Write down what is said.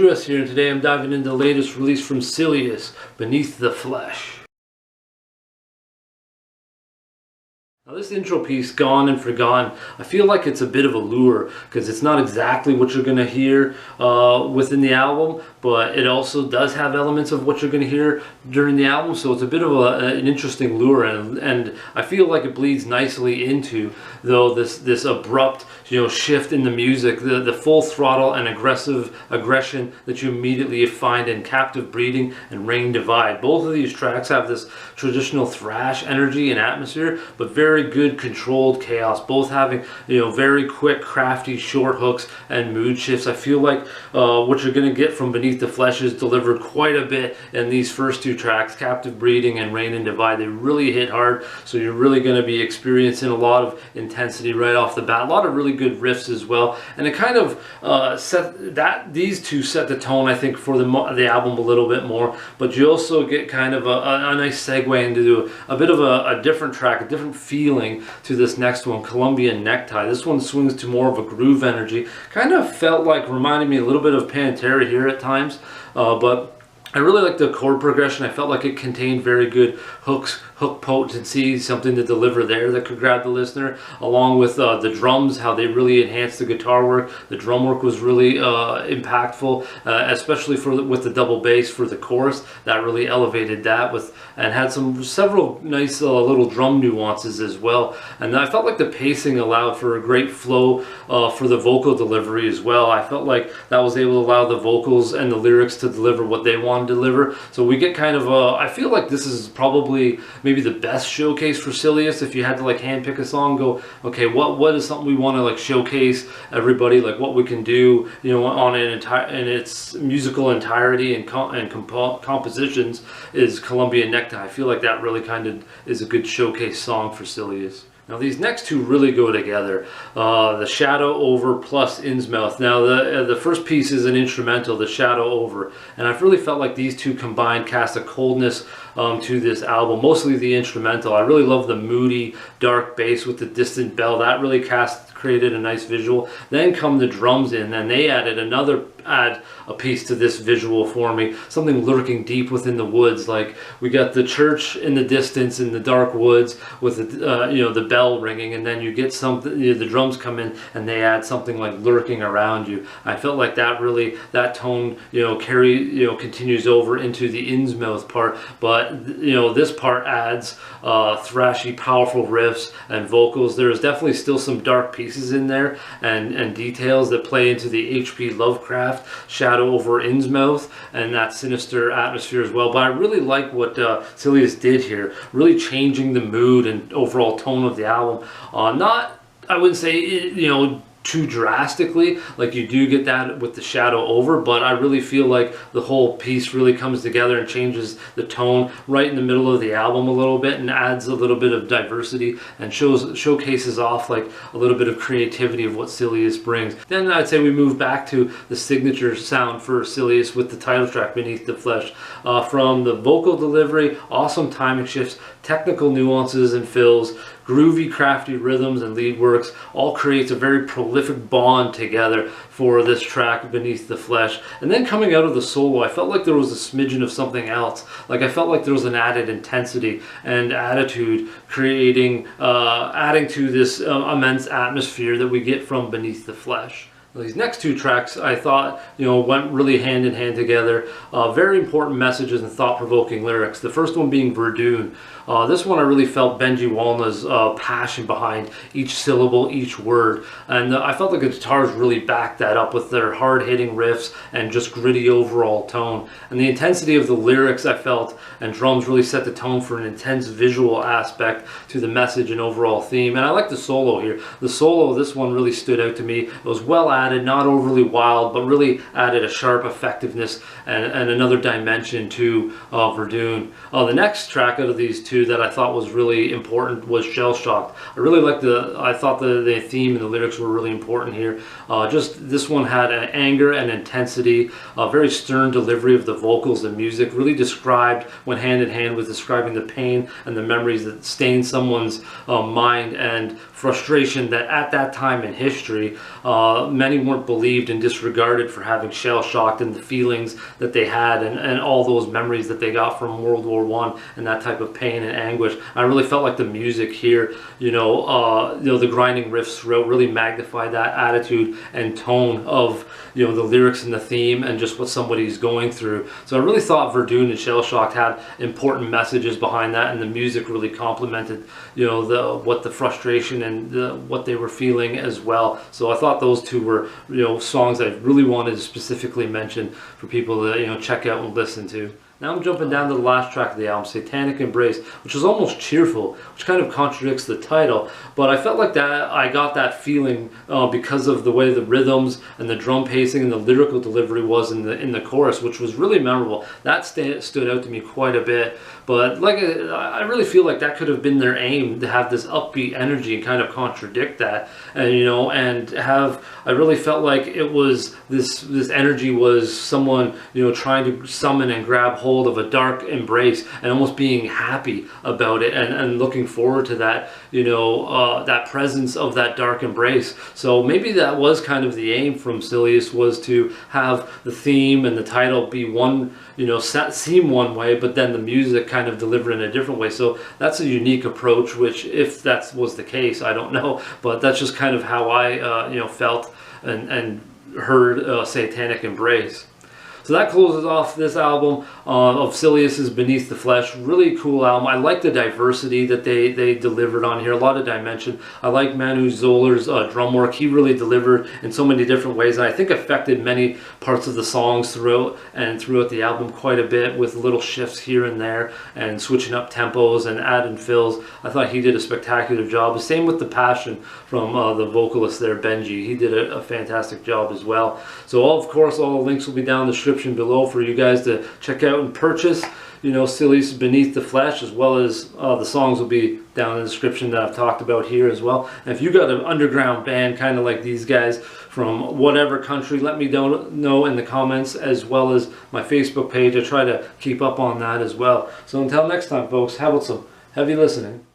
Idris here, and today I'm diving into the latest release from Silius, Beneath the Flesh. Now this intro piece, Gone and Forgotten, I feel like it's a bit of a lure because it's not exactly what you're going to hear within the album, but it also does have elements of what you're going to hear during the album, so it's a bit of an interesting lure, and I feel like it bleeds nicely into, though, this abrupt shift in the music, the full throttle and aggression that you immediately find in Captive Breeding and Rain Divide. Both of these tracks have this traditional thrash energy and atmosphere, but very good controlled chaos, both having very quick, crafty short hooks and mood shifts. I feel like what you're going to get from Beneath the Flesh is delivered quite a bit in these first two tracks, Captive Breeding and Rain and Divide. They really hit hard, so you're really going to be experiencing a lot of intensity right off the bat. A lot of really good riffs as well, and it kind of these two set the tone, I think, for the album a little bit more. But you also get kind of a nice segue into a bit of a different track, a different feeling to this next one, Colombian Necktie. This one swings to more of a groove energy. Kind of felt like, reminded me a little bit of Pantera here at times, but I really like the chord progression. I felt like it contained very good hook potency, something to deliver there that could grab the listener, along with the drums, how they really enhanced the guitar work. The drum work was really impactful, especially with the double bass for the chorus. That really elevated that, and had several nice little drum nuances as well. And I felt like the pacing allowed for a great flow for the vocal delivery as well. I felt like that was able to allow the vocals and the lyrics to deliver what they want to deliver. So we get kind of I feel like this is probably maybe the best showcase for Silius. If you had to handpick a song, go, okay, what is something we want to showcase everybody, what we can do, on in its musical entirety and compositions, is Colombian Necktie. I feel like that really kind of is a good showcase song for Silius. Now these next two really go together, the Shadow Over plus Innsmouth. Now the first piece is an instrumental, the Shadow Over, and I've really felt like these two combined cast a coldness to this album, mostly the instrumental. I really love the moody, dark bass with the distant bell. That really created a nice visual. Then come the drums in, and they add a piece to this visual for me, something lurking deep within the woods. Like, we got the church in the distance in the dark woods with the bell ringing, and then you get something, the drums come in and they add something like lurking around you. I felt like that tone continues over into the Innsmouth part, but this part adds thrashy, powerful riffs and vocals. There's definitely still some dark pieces in there and details that play into the H.P. Lovecraft Shadow Over Innsmouth and that sinister atmosphere as well. But I really like what Silius did here, really changing the mood and overall tone of the album. I wouldn't say too drastically, like you do get that with the Shadow Over, but I really feel like the whole piece really comes together and changes the tone right in the middle of the album a little bit, and adds a little bit of diversity and showcases off a little bit of creativity of what Silius brings. Then I'd say we move back to the signature sound for Silius with the title track, Beneath the Flesh. From the vocal delivery, awesome timing shifts, technical nuances and fills, groovy, crafty rhythms and lead works, all creates a very prolific bond together for this track, Beneath the Flesh. And then coming out of the solo, I felt like there was a smidgen of something else. I felt like there was an added intensity and attitude, adding to this immense atmosphere that we get from Beneath the Flesh. These next two tracks, I thought, went really hand in hand together. Very important messages and thought-provoking lyrics. The first one being Verdun. This one I really felt Benji Walna's passion behind each syllable, each word. And I felt like the guitars really backed that up with their hard-hitting riffs and just gritty overall tone. And the intensity of the lyrics, I felt, and drums really set the tone for an intense visual aspect to the message and overall theme. And I like the solo here. The solo, this one really stood out to me. It was well added, not overly wild, but really added a sharp effectiveness and another dimension to Verdun. The next track out of these two that I thought was really important was Shell Shocked. I thought the theme and the lyrics were really important here. Just this one had an anger and intensity, a very stern delivery of the vocals and music, really described, went hand in hand with describing the pain and the memories that stain someone's mind, and frustration that at that time in history, many many weren't believed and disregarded for having shell-shocked and the feelings that they had, and all those memories that they got from World War I and that type of pain and anguish. I really felt like the music here, the grinding riffs throughout really magnified that attitude and tone of, the lyrics and the theme and just what somebody's going through. So I really thought Verdun and Shell Shocked had important messages behind that, and the music really complemented, what the frustration and what they were feeling as well. So I thought those two were, songs I really wanted to specifically mention for people to, check out and listen to. Now I'm jumping down to the last track of the album, Satanic Embrace, which is almost cheerful, which kind of contradicts the title, but I felt like that I got that feeling because of the way the rhythms and the drum pacing and the lyrical delivery was in the chorus, which was really memorable. That stood out to me quite a bit, but I really feel like that could have been their aim, to have this upbeat energy and kind of contradict that, and I really felt like it was this energy was someone trying to summon and grab hold of a dark embrace and almost being happy about it and looking forward to that, that presence of that dark embrace. So maybe that was kind of the aim from Silius, was to have the theme and the title be one, seem one way, but then the music kind of deliver in a different way. So that's a unique approach, which, if that was the case, I don't know, but that's just kind of how I felt and heard Satanic Embrace. So that closes off this album of Silius's Beneath the Flesh. Really cool album. I like the diversity that they delivered on here. A lot of dimension. I like Manu Zoller's drum work. He really delivered in so many different ways, and I think affected many parts of the songs throughout the album quite a bit, with little shifts here and there and switching up tempos and adding fills. I thought he did a spectacular job. Same with the passion from the vocalist there, Benji. He did a fantastic job as well. So of course, all the links will be down in the description below for you guys to check out and purchase, Silius Beneath the Flesh, as well as the songs will be down in the description that I've talked about here as well. And if you got an underground band kind of like these guys from whatever country, let me know in the comments, as well as my Facebook page. I try to keep up on that as well. So until next time, folks, how about some heavy listening?